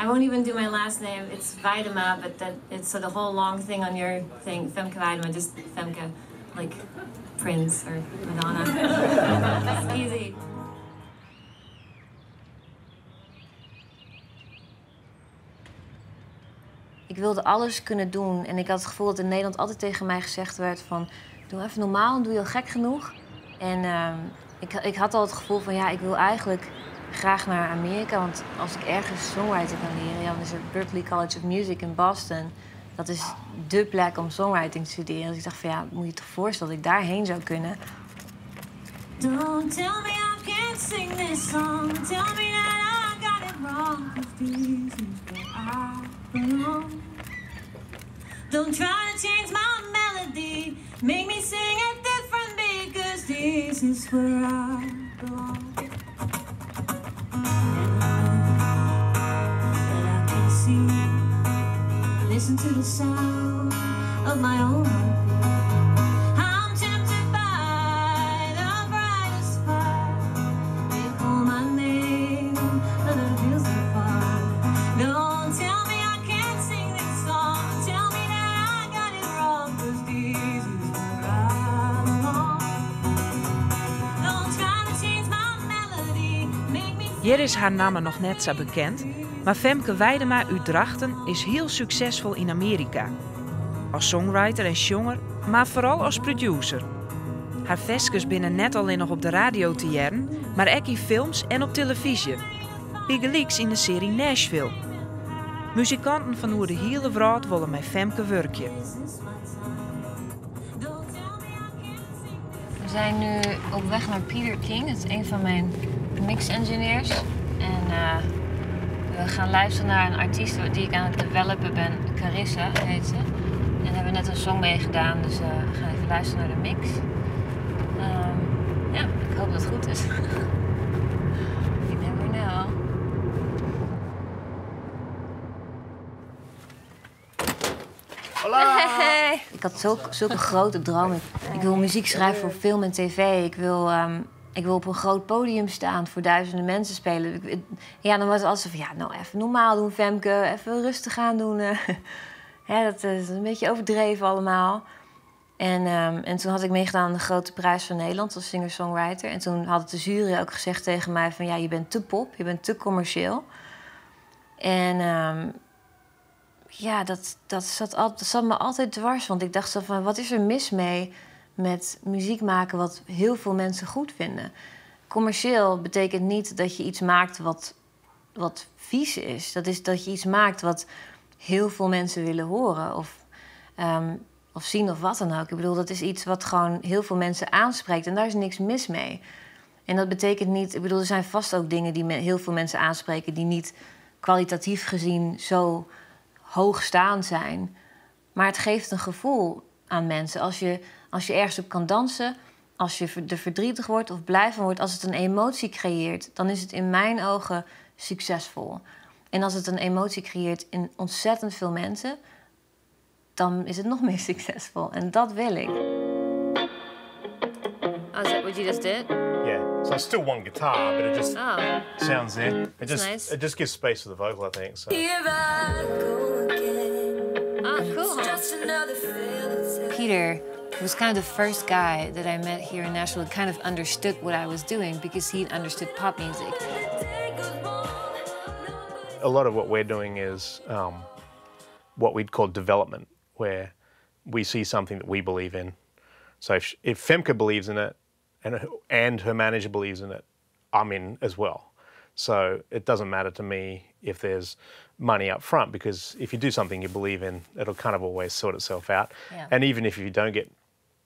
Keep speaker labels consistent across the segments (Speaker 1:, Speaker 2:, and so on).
Speaker 1: I won't even do my last name. It's Weidema, but it's the whole long thing on your thing. Femke Weidema, just Femke, like Prince or Madonna. It's easy. Ik wilde alles kunnen doen en ik had het gevoel dat in Nederland altijd tegen mij gezegd werd van... Doe even normaal, doe je al gek genoeg. En ik had al het gevoel van ja, ik wil eigenlijk graag naar Amerika. Want als ik ergens songwriting kan leren, ja, dan is er Berklee College of Music in Boston. Dat is dé plek om songwriting te studeren. Dus ik dacht van ja, moet je toch voorstellen dat ik daarheen zou kunnen. Don't tell me I can't sing this song. Tell me that I got it wrong. 'Cause this is where I belong. Don't try to change my melody. Make me sing it different because this is where I belong. And I can see, listen to the sound of my own heartbeat. I'm tempted by the brightest fire. They call my name, but it feels so far. Don't tell me I can't sing this song. Tell me that I got it wrong, 'cause this is where I belong. Don't try to change my melody. Make me.
Speaker 2: Hier is haar naam nog net zo bekend, maar Femke Weidema uit Drachten is heel succesvol in Amerika. Als songwriter en zanger, maar vooral als producer. Haar veskes binnen net alleen nog op de radio te jaren, maar ook in films en op televisie. Bigelieks in de serie Nashville. Muzikanten van hoe de hele wereld willen met Femke werken. We zijn nu op weg naar Peter King, dat is een van mijn mix-engineers. En we gaan luisteren naar een artiest die ik aan het developen ben, Carissa heet ze. En daar hebben we net een song mee gedaan, dus we gaan even luisteren naar de mix. Ja, ik hoop dat het goed is. You never know.
Speaker 3: Hola!
Speaker 1: Hey. Ik had zulke grote dromen. Ik wil muziek schrijven voor film en tv. Ik wil op een groot podium staan, voor duizenden mensen spelen. Ja, dan was het altijd van, ja, nou even normaal doen, Femke. Even rustig aan doen. Ja, dat is een beetje overdreven allemaal. En toen had ik meegedaan aan de Grote Prijs van Nederland als singer-songwriter. En toen had de jury ook gezegd tegen mij van, ja, je bent te pop, je bent te commercieel. En ja, dat zat me altijd dwars. Want ik dacht zo van, wat is er mis mee met muziek maken wat heel veel mensen goed vinden? Commercieel betekent niet dat je iets maakt wat vies is. Dat is dat je iets maakt wat heel veel mensen willen horen of zien of wat dan ook. Ik bedoel, dat is iets wat gewoon heel veel mensen aanspreekt en daar is niks mis mee. En dat betekent niet, ik bedoel, er zijn vast ook dingen die heel veel mensen aanspreken die niet kwalitatief gezien zo hoogstaand zijn. Maar het geeft een gevoel aan mensen. Als je ergens op kan dansen, als je er verdrietig wordt of blij van wordt, als het een emotie creëert, dan is het in mijn ogen succesvol. En als het een emotie creëert in ontzettend veel mensen, dan is het nog meer succesvol. En dat wil ik. Oh, is that what you just did?
Speaker 3: Yeah, so it's still one guitar, but it just sounds there.
Speaker 1: Nice.
Speaker 3: It just gives space for the vocal, I think. So.
Speaker 1: Here I go again. Ah, cool. Peter was kind of the first guy that I met here in Nashville that kind of understood what I was doing because he understood pop music.
Speaker 3: A lot of what we're doing is what we'd call development, where we see something that we believe in. So if Femke believes in it and her manager believes in it, I'm in as well. So it doesn't matter to me if there's money up front, because if you do something you believe in, it'll kind of always sort itself out.
Speaker 1: Yeah.
Speaker 3: And even if you don't get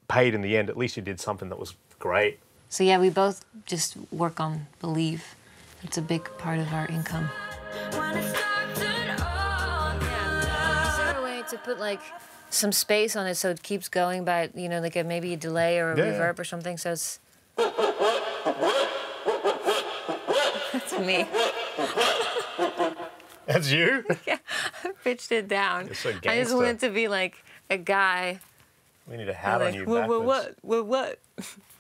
Speaker 3: paid in the end, at least you did something that was great.
Speaker 1: So yeah, we both just work on belief. It's a big part of our income. Is there a way to put like some space on it so it keeps going by, you know, like maybe a delay or a reverb or something, so it's... That's me.
Speaker 3: That's you?
Speaker 1: Yeah, I pitched it down.
Speaker 3: You're so
Speaker 1: I just
Speaker 3: gangster.
Speaker 1: wanted to be like a guy.
Speaker 3: We need a hat on
Speaker 1: Like,
Speaker 3: you backwards.
Speaker 1: what?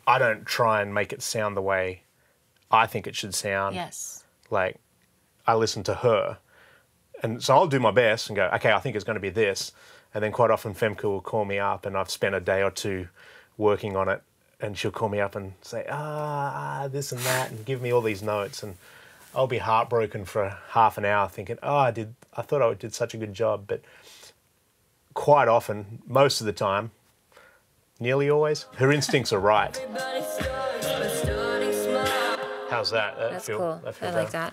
Speaker 3: I don't try and make it sound the way I think it should sound.
Speaker 1: Yes.
Speaker 3: Like, I listen to her, And so I'll do my best and go, okay, I think it's going to be this. And then quite often Femke will call me up and I've spent a day or two working on it. And she'll call me up and say, this and that, and give me all these notes. And I'll be heartbroken for half an hour thinking, I thought I did such a good job. But quite often, most of the time, nearly always, her instincts are right. How's that?
Speaker 1: That's cool. I like that.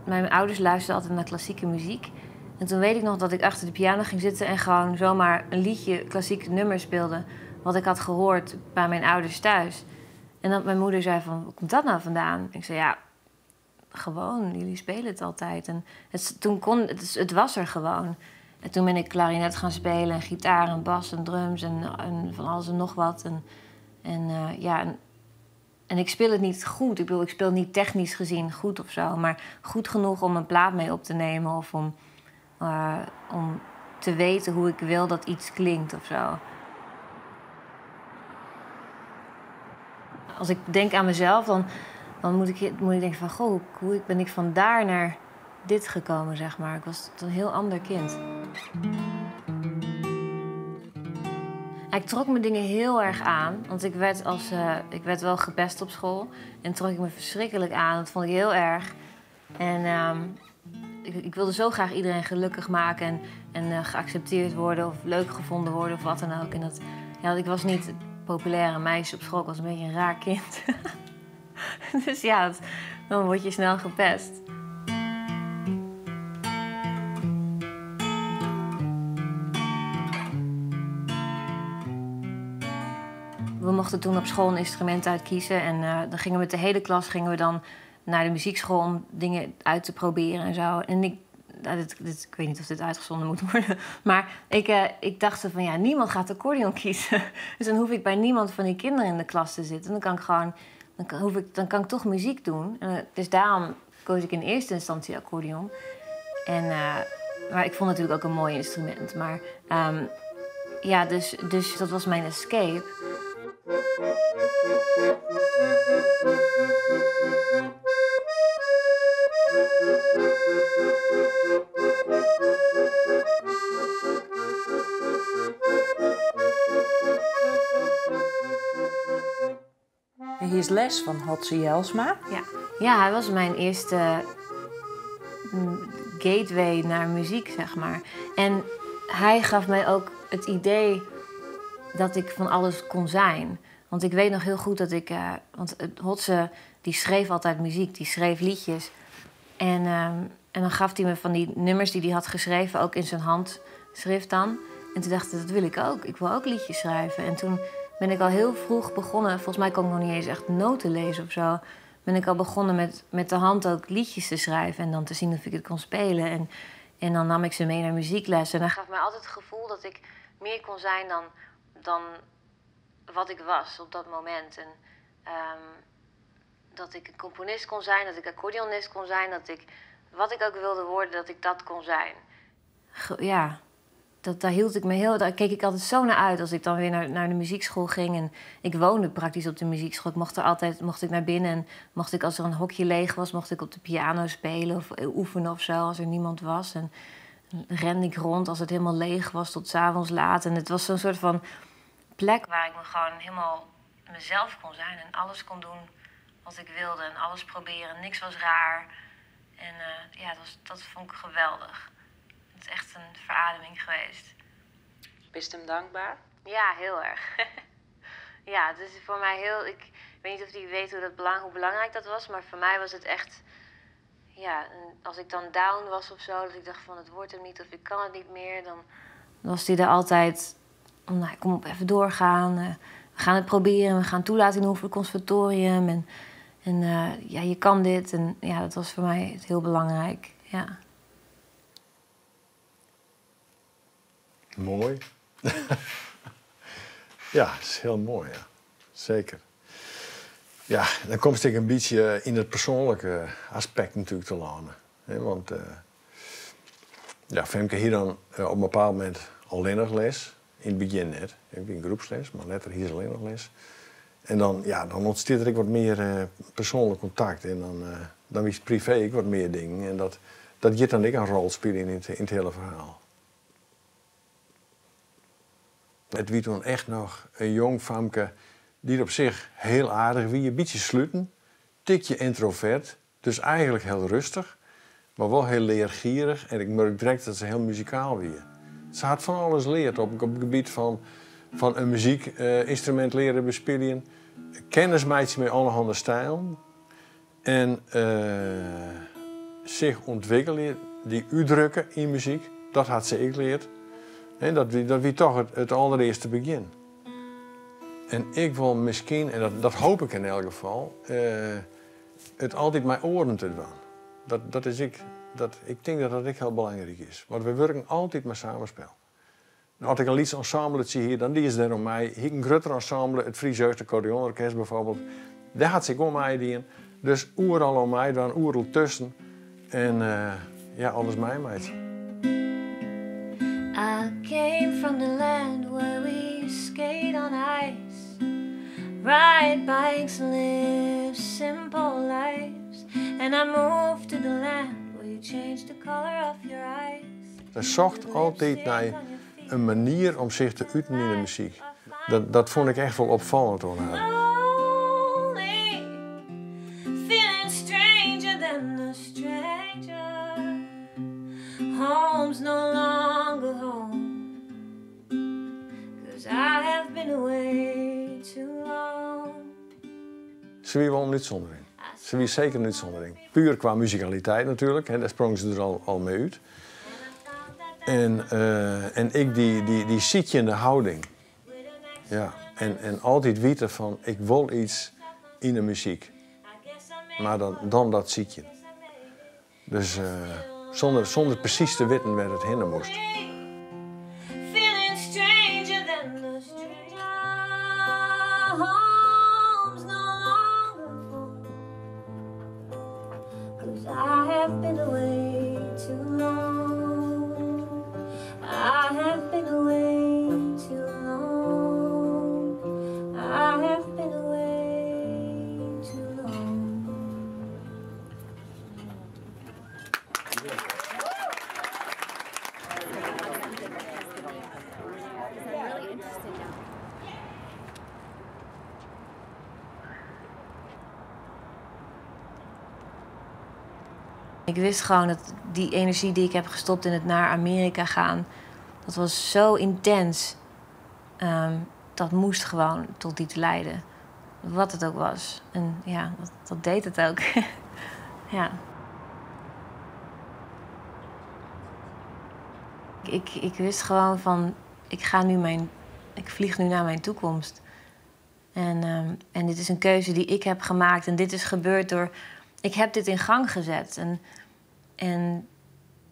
Speaker 1: Mijn ouders luisterden altijd naar klassieke muziek. En toen weet ik nog dat ik achter de piano ging zitten en gewoon zomaar een liedje, klassiek nummer speelde. Wat ik had gehoord bij mijn ouders thuis. En dat mijn moeder zei van, waar komt dat nou vandaan? Ik zei, ja, gewoon, jullie spelen het altijd. En het was er gewoon. En toen ben ik klarinet gaan spelen en gitaar en bas en drums en van alles en nog wat. En ik speel het niet goed. Ik bedoel, ik speel niet technisch gezien goed of zo. Maar goed genoeg om een plaat mee op te nemen of om te weten hoe ik wil dat iets klinkt of zo. Als ik denk aan mezelf, dan moet ik denken van, goh, hoe ben ik van daar naar dit gekomen, zeg maar. Ik was een heel ander kind. Ik trok me dingen heel erg aan, want ik werd wel gepest op school. En trok ik me verschrikkelijk aan, dat vond ik heel erg. En ik wilde zo graag iedereen gelukkig maken en geaccepteerd worden of leuk gevonden worden of wat dan ook. En ik was niet het populaire meisje op school, ik was een beetje een raar kind. Dus ja, dan word je snel gepest. We mochten toen op school een instrument uitkiezen en dan gingen we met de hele klas naar de muziekschool om dingen uit te proberen en zo. En ik weet niet of dit uitgezonden moet worden, maar ik dacht van ja, niemand gaat accordeon kiezen. Dus dan hoef ik bij niemand van die kinderen in de klas te zitten. Dan kan ik toch muziek doen. Dus daarom koos ik in eerste instantie accordeon. Maar ik vond het natuurlijk ook een mooi instrument. Maar dus dat was mijn escape.
Speaker 2: Hier is les van Hotse Jelsma.
Speaker 1: Ja, hij was mijn eerste gateway naar muziek, zeg maar. En hij gaf mij ook het idee dat ik van alles kon zijn. Want ik weet nog heel goed dat want Hotse, die schreef altijd muziek, die schreef liedjes. En dan gaf hij me van die nummers die hij had geschreven, ook in zijn handschrift dan. En toen dacht ik, dat wil ik ook. Ik wil ook liedjes schrijven. En toen ben ik al heel vroeg begonnen. Volgens mij kon ik nog niet eens echt noten lezen of zo. Ben ik al begonnen met de hand ook liedjes te schrijven. En dan te zien of ik het kon spelen. En dan nam ik ze mee naar muziekles. En dat gaf mij altijd het gevoel dat ik meer kon zijn dan wat ik was op dat moment. En dat ik een componist kon zijn, dat ik accordeonist kon zijn. Dat ik, wat ik ook wilde worden, dat ik dat kon zijn. Ja. Daar keek ik altijd zo naar uit als ik dan weer naar de muziekschool ging. En ik woonde praktisch op de muziekschool. Mocht ik naar binnen en mocht ik, als er een hokje leeg was, mocht ik op de piano spelen of oefenen of zo als er niemand was. En rende ik rond als het helemaal leeg was tot 's avonds laat. En het was zo'n soort van plek waar ik me gewoon helemaal mezelf kon zijn en alles kon doen wat ik wilde en alles proberen. Niks was raar. En dat vond ik geweldig. Het is echt een verademing geweest.
Speaker 2: Bist hem dankbaar?
Speaker 1: Ja, heel erg. Ja, het is voor mij heel... Ik weet niet of hij weet hoe belangrijk dat was, maar voor mij was het echt... Ja, als ik dan down was of zo, dat ik dacht van het wordt hem niet of ik kan het niet meer, dan was hij er altijd... Nou, kom op, even doorgaan. We gaan het proberen, we gaan toelaten in het conservatorium. En je kan dit. En ja, dat was voor mij heel belangrijk, ja.
Speaker 4: Mooi. Ja, het is heel mooi, ja. Zeker. Ja, dan komt het een beetje in het persoonlijke aspect natuurlijk te landen. Want Femke hier dan op een bepaald moment alleen nog les. In het begin net. Ik heb een groepsles, maar later hier is alleen nog les. En dan ontstaat er ook wat meer persoonlijk contact. En dan is privé ook wat meer dingen. En dat gaat dan ook een rol spelen in het hele verhaal. Het wie toen echt nog een jong famke die op zich heel aardig wie, een beetje sluiten, tikje introvert, dus eigenlijk heel rustig, maar wel heel leergierig. En ik merk direct dat ze heel muzikaal weer. Ze had van alles leerd op het gebied van een muziekinstrument leren bespelen, kennismeidje met allerhande stijlen en zich ontwikkelen, die uitdrukken in muziek, dat had ze ook geleerd. En dat wie toch het allereerste begin. En ik wil misschien, en dat hoop ik in elk geval, het altijd met oren te doen. Ik denk dat dat ook heel belangrijk is. Want we werken altijd met samenspel. Nou, als ik een liedsensemble zie hier, dan die is er om mij. Hier een groter ensemble, het Friese Accordeonorkest bijvoorbeeld. Daar had ik om mij die in. Dus oeral om mij, dan oeral tussen. En alles mij meid.
Speaker 1: I came from the land where we skate on ice, ride bikes and live simple lives. And I moved to the land where you change the color of your eyes.
Speaker 4: Ze zocht altijd naar een manier om zich te uiten in de muziek. Dat vond ik echt wel opvallend door haar.
Speaker 1: Lonely, feeling stranger than the stranger. Home's no longer home, 'cause I have been away too long.
Speaker 4: Ze wie wel een uitzondering. Ze wie zeker een uitzondering. Puur qua muzikaliteit natuurlijk, hè, daar sprong ze er al mee uit. En ik die zietjende houding. Ja, en altijd weten van, ik wil iets in de muziek. Maar dan dat zietje. Dus zonder precies te weten waar het heen moest.
Speaker 1: Feeling stranger than the stranger. Home's no longer home, 'cause I have been away too long. I have been away too long. I have been away too long. Ik wist gewoon dat die energie die ik heb gestopt in het naar Amerika gaan, dat was zo intens. Dat moest gewoon tot iets leiden. Wat het ook was. En ja, dat deed het ook. Ja. Ik wist gewoon van, ik vlieg nu naar mijn toekomst. En dit is een keuze die ik heb gemaakt. En dit is gebeurd door, ik heb dit in gang gezet. En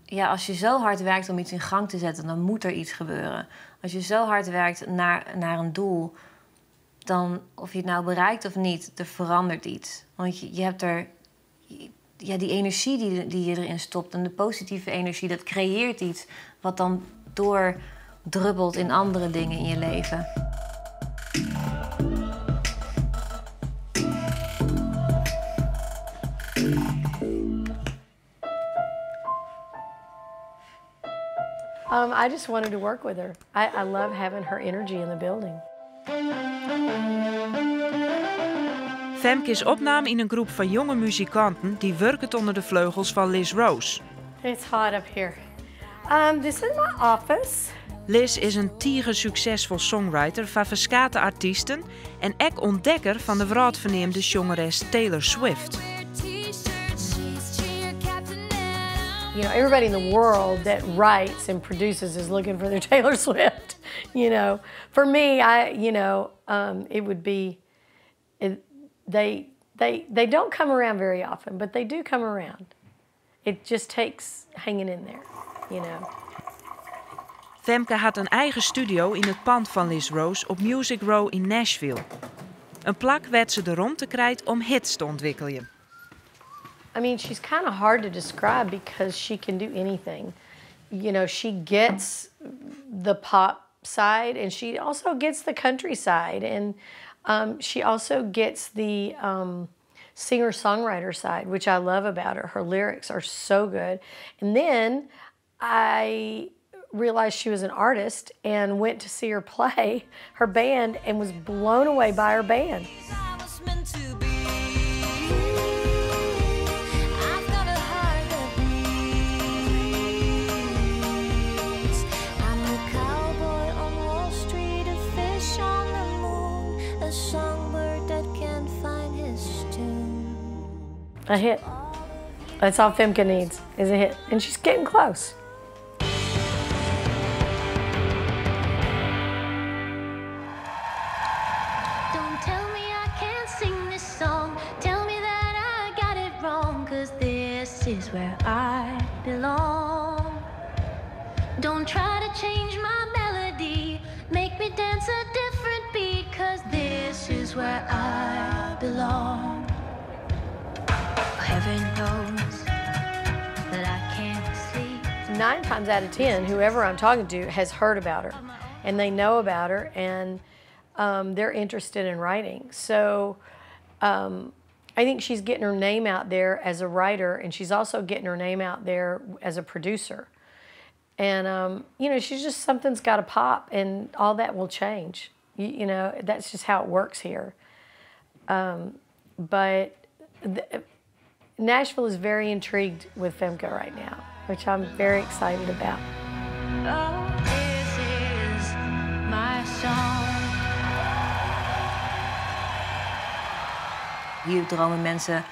Speaker 1: ja, als je zo hard werkt om iets in gang te zetten, dan moet er iets gebeuren. Als je zo hard werkt naar een doel, dan, of je het nou bereikt of niet, er verandert iets. Want je hebt er, ja, die energie die je erin stopt en de positieve energie, dat creëert iets wat dan doordruppelt in andere dingen in je leven.
Speaker 5: I just wanted to work with her. I love having her energy in the building.
Speaker 2: Femke is opname in een groep van jonge muzikanten die werken onder de vleugels van Liz Rose.
Speaker 5: It's hot up here. This is my office.
Speaker 2: Liz is een tige succesvol songwriter van verschillende artiesten en ook ontdekker van de wereldverneemde zangeres Taylor Swift.
Speaker 5: You know, everybody in the world that writes and produces is looking for their Taylor Swift. You know, for me, it would be, they don't come around very often, but they do come around. It just takes hanging in there, you know.
Speaker 2: Femke had een eigen studio in het pand van Liz Rose op Music Row in Nashville. Een plak werd ze erom te krijgen om hits te ontwikkelen.
Speaker 5: I mean, she's kind of hard to describe because she can do anything. You know, she gets the pop side and she also gets the country side. And She also gets the singer-songwriter side, which I love about her. Her lyrics are so good. And then I realized she was an artist and went to see her play her band and was blown away by her band. A hit. That's all Femke needs, is a hit. And she's getting close.
Speaker 6: Don't tell me I can't sing this song. Tell me that I got it wrong, 'cause this is where I belong. Don't try to change my melody, make me dance a different beat, 'cause this is where I belong. Heaven knows that I can't sleep.
Speaker 5: 9 times out of 10, whoever I'm talking to has heard about her, and they know about her, and they're interested in writing. So I think she's getting her name out there as a writer, and she's also getting her name out there as a producer. And you know, she's just, something's got to pop, and all that will change. You know, that's just how it works here. Nashville is very intrigued with Femke right now, which I'm very excited about.
Speaker 6: Oh, this is my song.
Speaker 1: Hier dromen mensen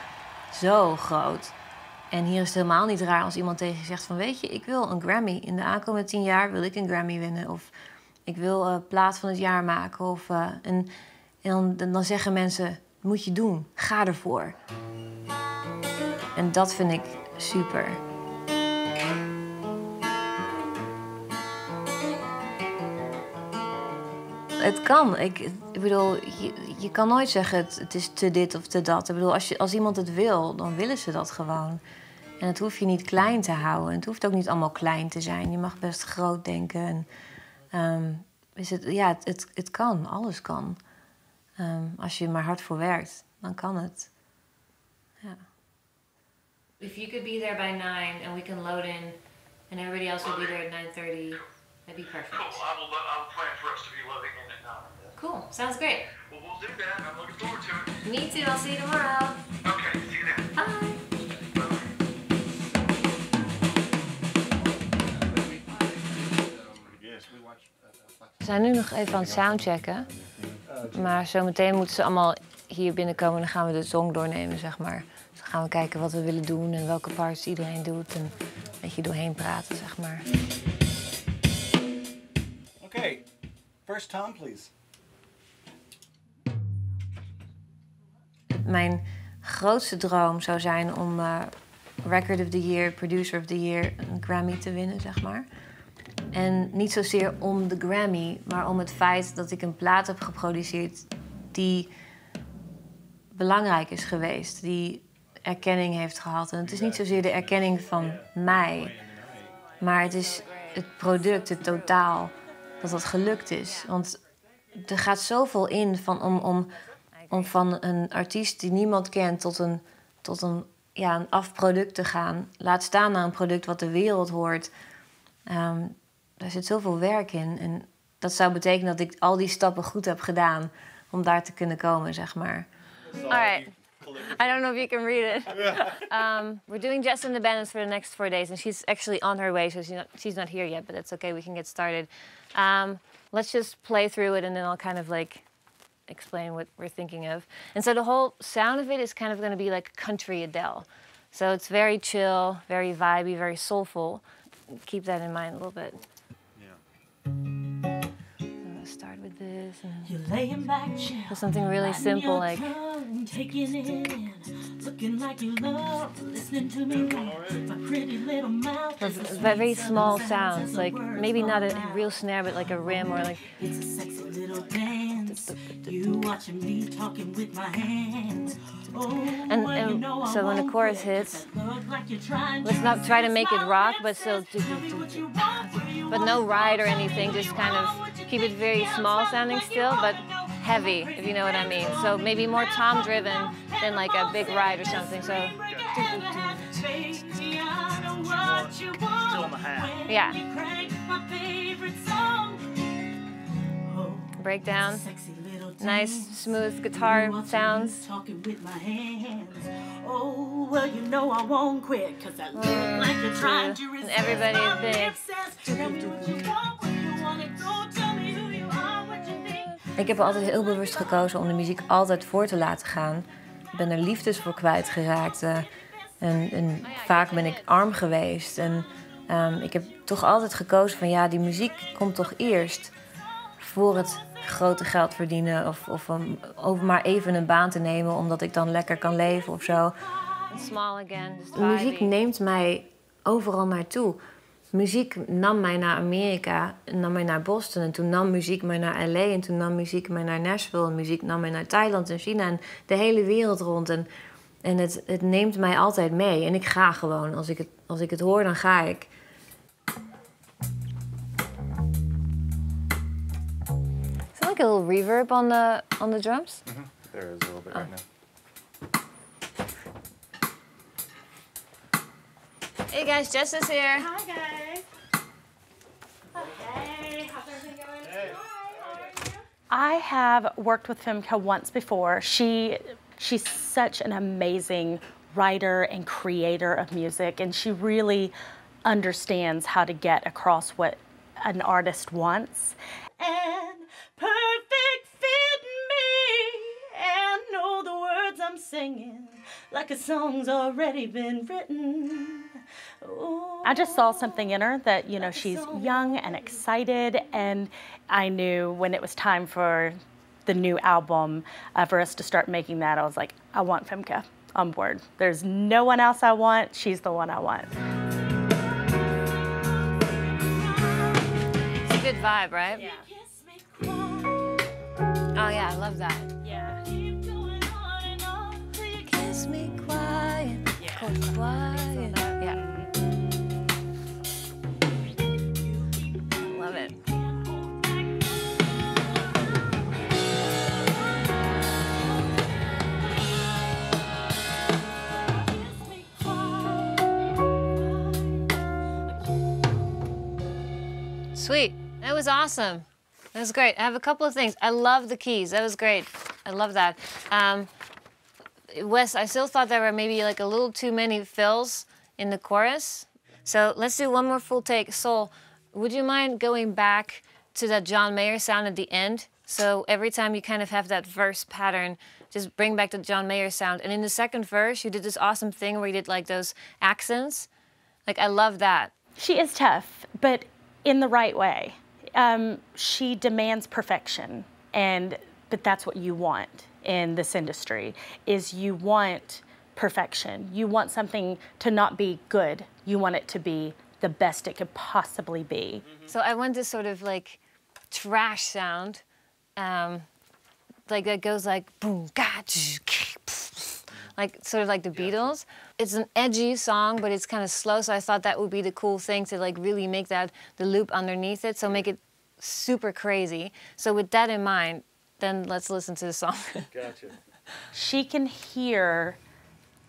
Speaker 1: zo groot. En hier is het helemaal niet raar als iemand tegen je zegt van, weet je, ik wil een Grammy. In de aankomende 10 jaar wil ik een Grammy winnen. Of ik wil plaat van het jaar maken. Of, en dan zeggen mensen, moet je doen, ga ervoor. En dat vind ik super. Het kan. Ik bedoel, je kan nooit zeggen het is te dit of te dat. Ik bedoel, als iemand het wil, dan willen ze dat gewoon. En het hoef je niet klein te houden. Het hoeft ook niet allemaal klein te zijn. Je mag best groot denken. En, het kan. Alles kan. Als je er maar hard voor werkt, dan kan het. Ja. If you could be there by 9 and we can load in and everybody else will be there at 9:30, that'd be perfect.
Speaker 7: Cool. I'll plan for us to be loading in at 9.
Speaker 1: Cool. Sounds great.
Speaker 7: Well, we'll do that. I'm looking forward to it.
Speaker 1: Me too. I'll see you tomorrow.
Speaker 7: Okay, see you then.
Speaker 1: Bye. We zijn nu nog even aan het soundchecken. Maar zometeen moeten ze allemaal hier binnenkomen en dan gaan we de song doornemen, zeg maar. Dus dan gaan we kijken wat we willen doen en welke parts iedereen doet en een beetje doorheen praten, zeg maar.
Speaker 8: Okay, first Tom, please.
Speaker 1: Mijn grootste droom zou zijn om Record of the Year, Producer of the Year, een Grammy te winnen, zeg maar. En niet zozeer om de Grammy, maar om het feit dat ik een plaat heb geproduceerd die belangrijk is geweest, die erkenning heeft gehad. En het is niet zozeer de erkenning van mij, maar het is het product, het totaal, dat dat gelukt is. Want er gaat zoveel in om van een artiest die niemand kent tot een afproduct te gaan. Laat staan naar een product wat de wereld hoort. Daar zit zoveel werk in. En dat zou betekenen dat ik al die stappen goed heb gedaan om daar te kunnen komen, zeg maar. All right. I don't know if you can read it. We're doing Jess and the Bandits for the next 4 days, and she's actually on her way, so she's not here yet, but that's okay. We can get started. Let's just play through it, and then I'll kind of like explain what we're thinking of. And so the whole sound of it is kind of going to be like country Adele. So it's very chill, very vibey, very soulful. Keep that in mind a little bit. I'm gonna start with this.
Speaker 9: You're laying back, chill.
Speaker 1: Something really simple, like.
Speaker 9: Taking it in, looking like you love listening to me. My pretty little mouth.
Speaker 1: Very small sounds, like maybe not a real snare, but like a rim or like.
Speaker 9: It's a sexy little dance. You watching me talking with my hands.
Speaker 1: And so when the chorus hits, let's not try to make it rock, but still, but no ride or anything. Just kind of keep it very small sounding still, but heavy, if you know what I mean. So maybe more tom-driven than like a big ride or something. So
Speaker 8: Still on the hat.
Speaker 1: yeah. Breakdown. Nice, smooth guitar sounds.
Speaker 9: Talking with my hands. Oh, well, you know I won't quit, 'cause I look like you're trying to resist.
Speaker 1: And everybody is big. Ik heb er altijd heel bewust gekozen om de muziek altijd voor te laten gaan. Ik ben er liefdes voor kwijtgeraakt. En vaak ben ik arm geweest. En ik heb toch altijd gekozen van ja, die muziek komt toch eerst. Voor het grote geld verdienen of maar even een baan te nemen omdat ik dan lekker kan leven of zo. Muziek neemt mij overal naartoe. Muziek nam mij naar Amerika, nam mij naar Boston en toen nam muziek mij naar LA en toen nam muziek mij naar Nashville en muziek nam mij naar Thailand en China en de hele wereld rond. En het neemt mij altijd mee en ik ga gewoon. Als ik het hoor, dan ga ik. Is there like a little reverb on the drums?
Speaker 10: Mm-hmm. There is a little bit right now.
Speaker 1: Hey guys, Jess is here.
Speaker 11: Hi guys. Hey, how's everything going? Hey. How are you? I have worked with Femke once before. She's such an amazing writer and creator of music, and she really understands how to get across what an artist wants. And perfect fit me, and know the words I'm singing like a song's already been written. Ooh. I just saw something in her that, you know, she's young and excited, and I knew when it was time for the new album, for us to start making that, I was like, I want Femke on board. There's no one else I want. She's the one I want.
Speaker 1: It's a good vibe, right?
Speaker 11: Yeah.
Speaker 1: Oh yeah, I love that.
Speaker 11: Yeah.
Speaker 1: Kiss me quiet,
Speaker 11: Yeah.
Speaker 1: quiet. Yeah. Love it. Sweet. That was awesome. That was great. I have a couple of things. I love the keys. That was great. I love that. Wes, I still thought there were maybe like a little too many fills in the chorus. So let's do one more full take. Sol, would you mind going back to that John Mayer sound at the end? So every time you kind of have that verse pattern, just bring back the John Mayer sound. And in the second verse, you did this awesome thing where you did like those accents. Like, I love that.
Speaker 11: She is tough, but in the right way. She demands perfection, but that's what you want in this industry, is you want perfection. You want something to not be good. You want it to be the best it could possibly be.
Speaker 1: So I want this sort of like trash sound, like that goes like boom, like sort of like the Beatles. It's an edgy song, but it's kind of slow, so I thought that would be the cool thing to like really make that the loop underneath it, so make it super crazy. So with that in mind, then let's listen to the song.
Speaker 8: Gotcha.
Speaker 11: She can hear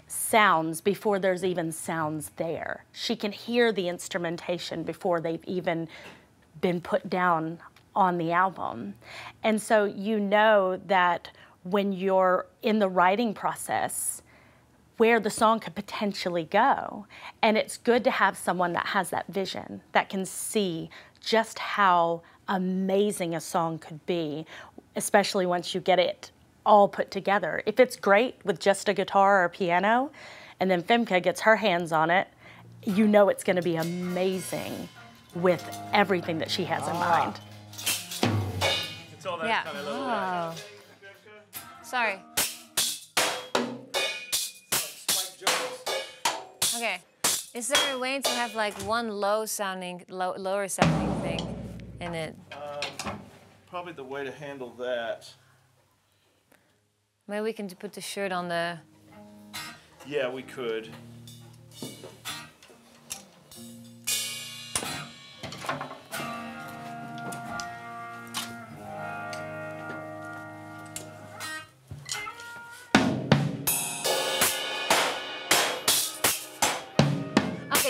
Speaker 11: sounds before there's even sounds there. She can hear the instrumentation before they've even been put down on the album. And so you know that when you're in the writing process, where the song could potentially go. And it's good to have someone that has that vision, that can see just how amazing a song could be, especially once you get it all put together. If it's great with just a guitar or piano, and then Femke gets her hands on it, you know it's gonna be amazing with everything that she has in mind.
Speaker 8: It's all that
Speaker 1: Yeah.
Speaker 8: kind of little
Speaker 1: Oh. Sorry. Okay. Is there a way to have like one lower sounding thing in it?
Speaker 8: Probably the way to handle that.
Speaker 1: Maybe we can put the shirt on the...
Speaker 8: Yeah, we could.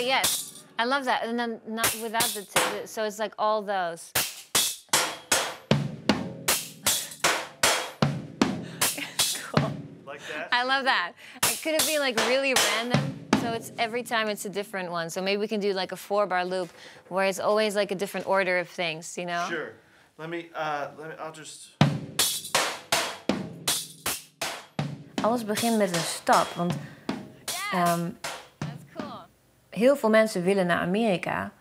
Speaker 1: Okay, yes. I love that. And then not without so it's like all those. It's cool.
Speaker 8: Like that?
Speaker 1: I love that. Could it be like really random? So it's every time it's a different one. So maybe we can do like a 4-bar loop where it's always like a different order of things, you know?
Speaker 8: Sure. I'll just...
Speaker 1: Alles begint met een stap, want heel veel mensen willen naar Amerika,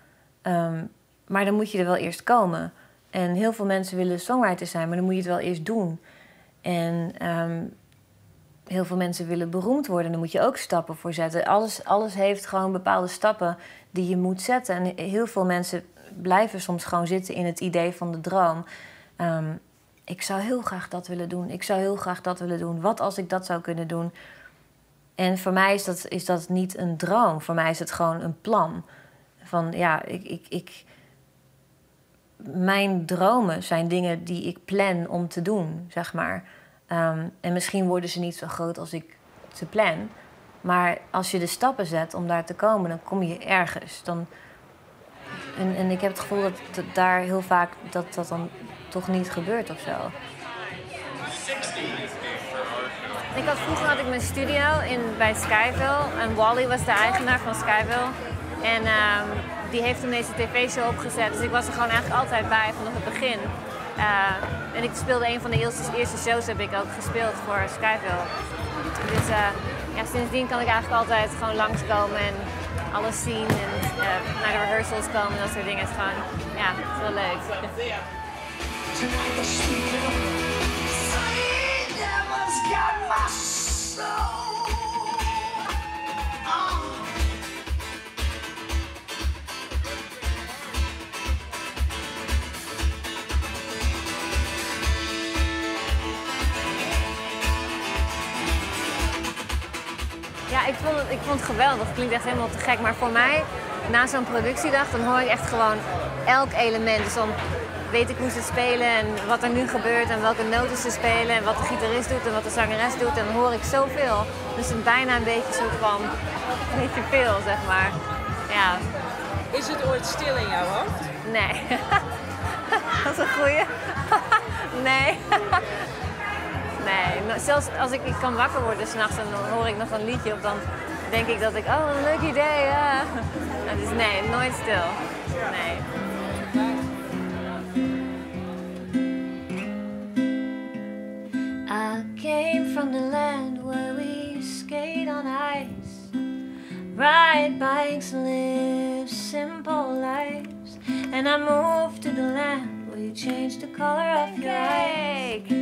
Speaker 1: maar dan moet je er wel eerst komen. En heel veel mensen willen songwriter zijn, maar dan moet je het wel eerst doen. En heel veel mensen willen beroemd worden, daar moet je ook stappen voor zetten. Alles heeft gewoon bepaalde stappen die je moet zetten. En heel veel mensen blijven soms gewoon zitten in het idee van de droom. Ik zou heel graag dat willen doen. Ik zou heel graag dat willen doen. Wat als ik dat zou kunnen doen? En voor mij is dat niet een droom. Voor mij is het gewoon een plan. Van ja, mijn dromen zijn dingen die ik plan om te doen, zeg maar. En misschien worden ze niet zo groot als ik ze plan. Maar als je de stappen zet om daar te komen, dan kom je ergens. En ik heb het gevoel dat daar heel vaak dat dan toch niet gebeurt of zo. Vroeger had ik mijn studio bij Skyville. En Wally was de eigenaar van Skyville. En die heeft toen deze tv-show opgezet. Dus ik was er gewoon eigenlijk altijd bij vanaf het begin. En ik speelde een van de eerste shows heb ik ook gespeeld voor Skyville. Dus sindsdien kan ik eigenlijk altijd gewoon langskomen en alles zien. En naar de rehearsals komen en dat soort dingen. Het is gewoon, het is wel leuk. Ja, ik vond het geweldig. Het klinkt echt helemaal te gek. Maar voor mij, na zo'n productiedag, dan hoor ik echt gewoon elk element. Dus dan weet ik hoe ze spelen en wat er nu gebeurt en welke noten ze spelen en wat de gitarist doet en wat de zangeres doet. En dan hoor ik zoveel. Dus het is bijna een beetje soort van, een beetje veel, zeg maar. Ja.
Speaker 2: Is het ooit stil in jouw hoofd?
Speaker 1: Nee. Dat is een goeie. Nee. Nee, zelfs als ik kan wakker worden 's nachts en dan hoor ik nog een liedje op, dan denk ik dat ik, oh, een leuk idee, ja. Dus nee, nooit stil. Nee. I came from the land where we skate on ice, ride bikes, live simple lives, and I moved to the land where you change the color of your eyes.